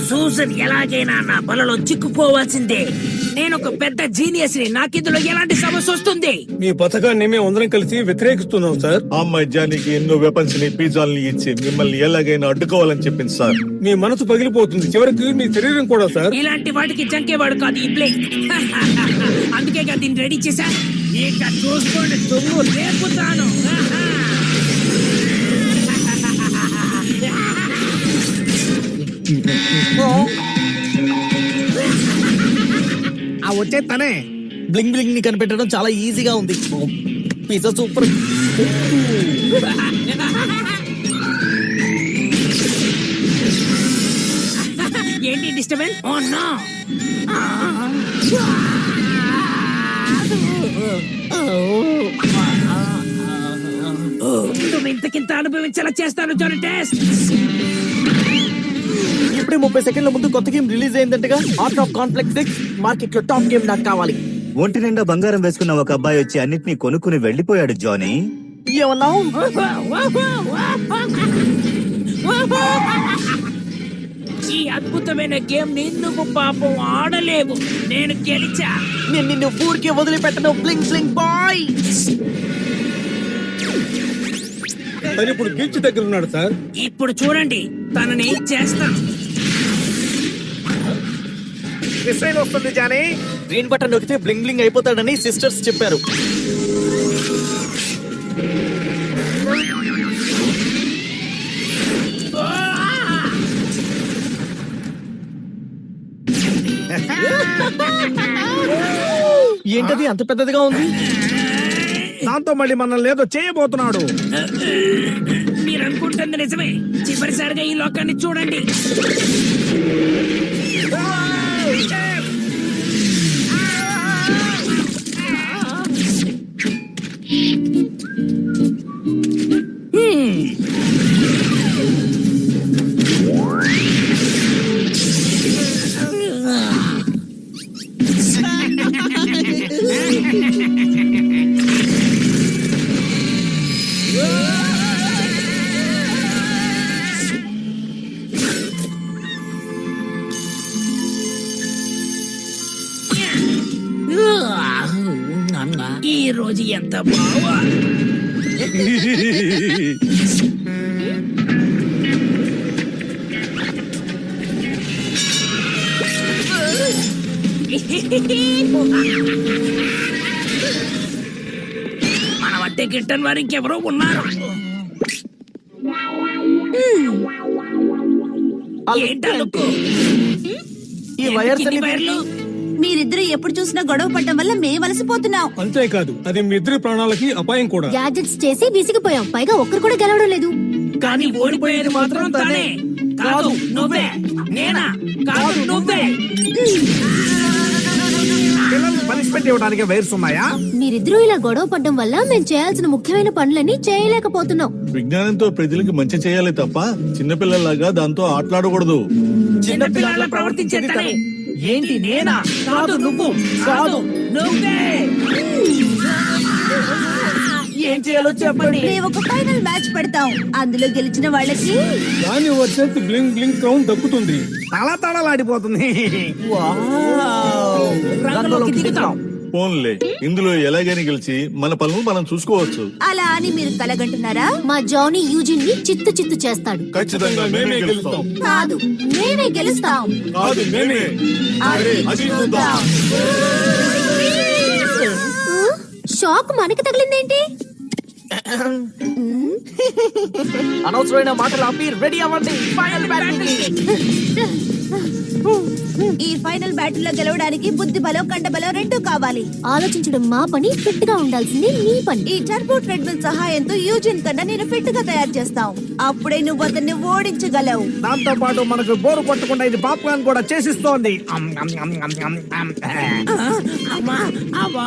Susan ఎలాగైనా నా బలలో చిక్కుకోవాల్సిందే. నేను ఒక పెద్ద జీనియస్ ని, నాకిందులో ఎలాంటి సమస్య వస్తుంది? మీ పథకాన్ని మేము అందరం కలిసి వ్యతిరేకిస్తున్నాం సార్. ఆ మధ్యానికి ఎన్నో వెపన్స్ ని పిజ్జాల్ని ఇచ్చి మిమ్మల్ని ఎలాగైనా అడ్డుకోవాలని చెప్పింది సార్. మీ మనసు పగిలిపోతుంది, చివరికి మీ శరీరం కూడా సార్. ఇలాంటి వాటికి చంకేవాడు కాదు ఈ ప్లే. అందుకే కదా దీన్ని రెడీ చేశా. ఇక చూసుకోండి, తుమ్ము రేపుతాను. ఆ వచ్చే తనే బ్లింగ్ బ్లింగ్ ని కనిపెట్టడం చాలా ఈజీగా ఉంది. Pizza super. ఏంటి డిస్టర్బెన్స్? ఓ నో, నువ్వు ఇంతకింత అనుభవించేలా చేస్తాను జానీ టెస్ట్. ఇప్పుడే 30 సెకండ్ల ముందు కొత్త గేమ్ రిలీజ్ అయిందంటగా. ఆర్ట్ ఆఫ్ కాన్ఫ్లిక్ట్ 6 మార్కెట్ లో టాప్ గేమ్ నాకు కావాలి. ఒంటి నిండా బంగారం వేసుకున్న ఒక అబ్బాయి వచ్చి అన్నిటినీ కొనుక్కుని వెళ్లిపోయాడు జానీ. ఏమన్నావు? ఈ అద్భుతమైన గేమ్ ని నువ్వు పాపం ఆడలేవు. నేను గెలిచా. నేను నిన్ను ఊరికే వదిలిపెట్టను బ్లింగ్ బ్లింగ్ బాయ్. తను ఇప్పుడు బీచ్ దగ్గర ఉన్నాడు సార్. ఇప్పుడు చూడండి, తనని చేస్తాను. మిసైల్ వస్తుంది జానీ. గ్రీన్ బటన్ నొక్కితే బ్లింగ్ బ్లింగ్ అయిపోతాడని సిస్టర్స్ చెప్పారు. ఏంటది అంత పెద్దదిగా ఉంది? దాంతో మళ్ళీ మనల్ని ఏదో చేయబోతున్నాడు. మీరు అనుకుంటుంది నిజమే. చివరిసారిగా ఈ లోకాన్ని చూడండి. ఈ రోజు ఎంత బాగా మన వట్టే గిట్టని వారు ఇంకెవరో ఉన్నారు. ఏంటా లుక్కు? ఈ వైర్స్ ఎన్ని వైర్లు? మీరిద్దరు ఎప్పుడు చూసినా గొడవ పడడం వల్ల మేము వలసిపోతున్నాం. అంతేకాదు, అది మీ ఇద్దరి ప్రాణాలకి అపాయం కూడా. గ్యాడ్జెట్స్ చేసి విసిగిపోయాం, పైగా ఒక్కరు కూడా గెలవడం లేదు. కానీ ఓడిపోయేది మాత్రం తనే. కాదు నువ్వే. నేనా? కాదు నువ్వే. పిల్లల్ని పనిష్మెంట్ ఇవ్వడానికి వైర్స్ ఉన్నాయా? మీరిద్దరూ ఇలా గొడవ పడడం వల్ల మేము చేయాల్సిన ముఖ్యమైన పనులన్నీ చేయలేకపోతున్నాం. విజ్ఞానంతో ప్రజలకు మంచి చేయాలి తప్ప చిన్నపిల్లలాగా దాంతో ఆటలాడకూడదు. చిన్నపిల్లలా ప్రవర్తించేది తనే. ఏంటి నేనా? కాదు నువ్వు. కాదు నువ్వే. ఏం చేయాలో చెప్పండి. మేము ఒక ఫైనల్ మ్యాచ్ పెడతాం. అందులో గెలిచిన వాళ్ళకి దాని వర్షన్స్ బ్లింగ్ బ్లింగ్ క్రౌన్ దక్కుతుంది. తళతళలాడిపోతుంది. రంగంలోకి దిగుతాం. ఫోన్లే, ఇందులో ఎలాగైనా గెలిచి మన పనులు మనం చూసుకోవచ్చు. అలా అని మీరు కలగంటున్నారా? మా జానీ యూజిన్ ని చిత్తు చిత్తు చేస్తాడు. ఖచ్చితంగా మేమే గెలుస్తాం. కాదు, మేమే గెలుస్తాం. కాదు మేమే. అది చూద్దాం. షాక్ మనకి తగిలిందేంటి? అనవసరమైన మాటలు ఆపి రెడీ అవ్వండి. Final battle. ఈ ఫైనల్ బ్యాటిల్ లో గెలవడానికి బుద్ధి బలం కండ బలం రెండూ కావాలి. ఆలోచించడం మా పని, ఫిట్ గా ఉండాల్సింది నీ పని. ఈ టర్బో ట్రెడ్మిల్ సహాయంతో యూజిన్ కన్నా నేను ఫిట్ గా తయారు చేస్తాం. అప్పుడే నువ్వు అతన్ని ఓడించగలవు. దాంతో పాటు మనకు బోరు కొట్టకుండా ఇది పాప్కార్న్ కూడా చేసిస్తోంది. అమ్మా, అబ్బా,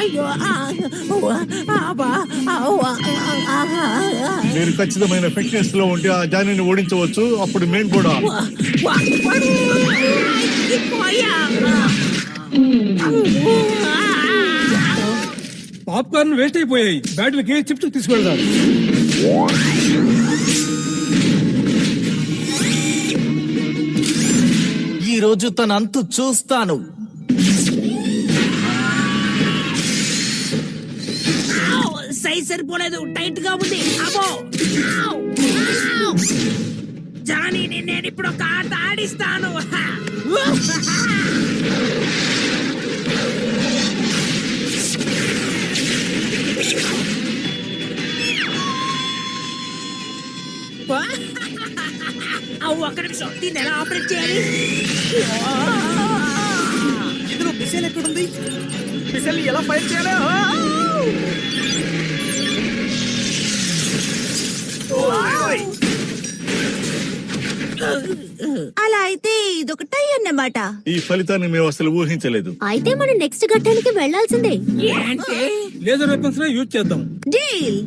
అయ్యో, అబ్బా, మీరు ఖచ్చితమైన ఫిట్నెస్ లో ఉంటే ఆ జానీని ఓడించవచ్చు. అప్పుడు మేము కూడా. పాప్కార్న్ వేస్ట్ అయిపోయాయి. బ్యాటరీకి చిప్స్ తీసుకెళ్దాం. ఈ రోజు తన అంతు చూస్తాను. సైజ్ సరిపోలేదు, టైట్ గా ఉంది. అబ్బో జానీ, నేను ఇప్పుడు ఒక ఆట ఆడిస్తాను. ఒక్క నిమిషం, దీన్ని ఎలా ఆపరేట్ చేయాలి? ఇందులో మిసైల్ ఎక్కడుంది? మిసైల్ ఎలా ఫైర్ చేయాలి? అలా అయితే ఇదొక టై అన్నమాట. ఈ ఫలితాన్ని మేము అసలు ఊహించలేదు. అయితే మనం నెక్స్ట్ ఘట్టానికి వెళ్లాల్సిందే. ఏంటి? లేజర్ వెపన్స్ యూజ్ చేద్దాం. డీల్.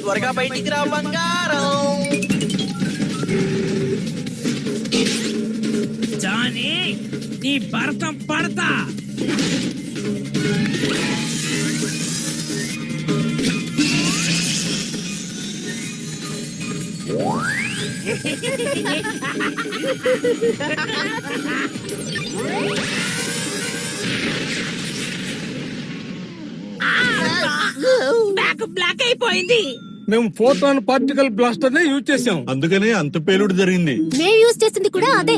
త్వరగా బయటికి రా బంగారం. జానీ, నీ భరతం పడతా. బ్లాక్ అయిపోయింది. మేము ఫోటాన్ పార్టికల్ బ్లాస్టర్ నే యూజ్ చేసాం. అందుకనే అంత పేలుడు జరిగింది. మేము యూజ్ చేసింది కూడా అదే.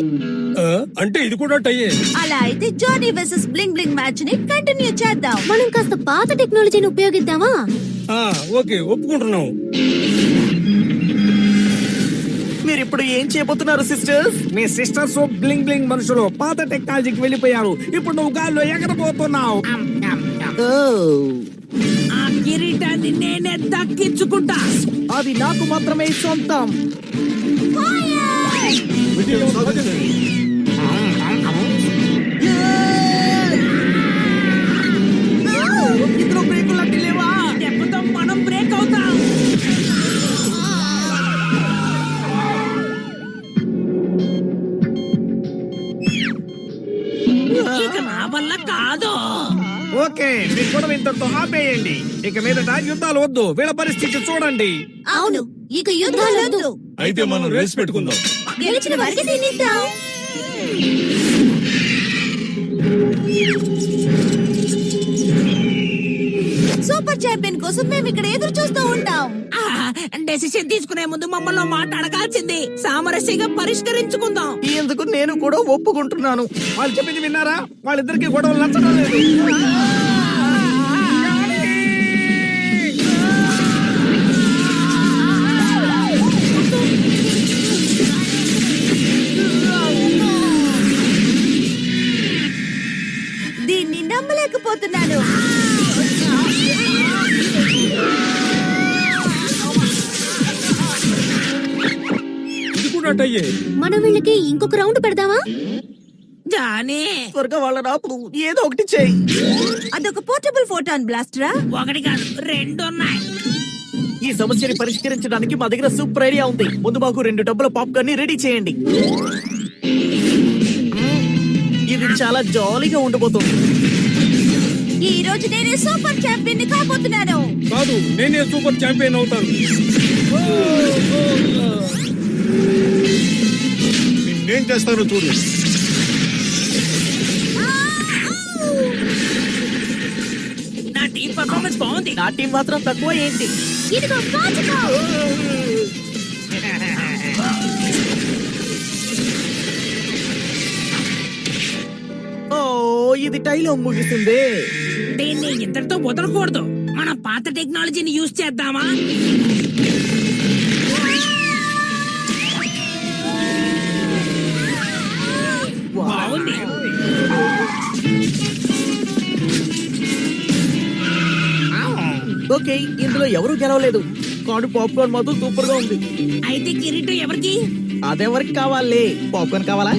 అంటే ఇది కూడా టైయే. అలా అయితే Johnny versus bling bling match ని కంటిన్యూ చేద్దాం. మనం కాస్త పాత టెక్నాలజీని ఉపయోగిద్దామా? ఓకే, ఒప్పుకుంటున్నాం. మీరు ఇప్పుడు ఏం చేయబోతున్నారు సిస్టర్స్? మీ సిస్టర్స్ బ్లింగ్ బ్లింగ్ మనుషులు పాత టెక్నాలజీకి వెళ్ళిపోయారు. ఇప్పుడు నువ్వు గాల్లో ఎగరబోతున్నావు. ఆ కిరీటాన్ని నేనే దక్కించుకుంటా. అది నాకు మాత్రమే సొంతం. విజయం సాధించండి. ఇందులో బ్రేకులు అట్టి లేవా? దెబ్బతో మనం బ్రేక్ అవుతాం. ఇక నా వల్ల కాదు. ఓకే, మీ గొడవ ఇంతటితో ఆపేయండి. ఇక మీదట యుద్ధాలు వద్దు. వీళ్ళ పరిస్థితి చూడండి. అవును, ఇక యుద్ధాలొద్దు. అయితే మనం రేస్ పెట్టుకుందాం. గెలిచిన వారికి తినిద్దాం. సూపర్ ఛాంపియన్ కోసం మేము ఇక్కడ ఎదురు చూస్తూ ఉంటాం. డెసిషన్ తీసుకునే ముందు మమ్మల్ని మాట అడగాల్సింది. సామరస్యంగా పరిష్కరించుకుందాం. ఎందుకు నేను కూడా ఒప్పుకుంటున్నాను. వాళ్ళు చెప్పింది విన్నారా? వాళ్ళిద్దరికి గొడవలు నచ్చడం లేదు. దీన్ని నమ్మలేకపోతున్నాను. ఇది కూడా టైయే. మనం వీళ్ళకి ఇంకొక రౌండ్ పెడదామా? జానీ, త్వరగా వాళ్ళ రాపు ఏదో ఒకటి చేయి. అదొక పోర్టబుల్ ఫోటాన్ బ్లాస్టరా? ఒకటి కాదు, రెండు ఉన్నాయి. ఈ సమస్యని పరిష్కరించడానికి మా దగ్గర సూపర్ ఐడియా ఉంది. ముందు మాకు 2 డబ్బుల పాప్కార్న్ ని రెడీ చేయండి. ఇది చాలా జాలీగా ఉండబోతుంది. ఈ రోజు నేనే సూపర్ ఛాంపియన్ ని కాబోతున్నాను. కాదు, నేనే సూపర్ ఛాంపియన్ అవుతాను. నేనేం చేస్తానో చూడు. నా టీం పర్ఫార్మెన్స్ బాగుంది. నా టీం మాత్రం తక్కువ ఏంటి? ఇదిగో కాచుకో. ఓ, ఇది టైలో ముగిసిందే. దీన్ని ఇంతటితో వదలకూడదు. మన పాత టెక్నాలజీని యూజ్ చేద్దామా? బాగుంది. ఓకే, ఇందులో ఎవరు గెలవలేదు. కానీ పాప్కార్న్ మాత్రం సూపర్ గా ఉంది. అయితే కిరీటం ఎవరికి? అదెవరికి కావాలి? పాప్కార్న్ కావాలా?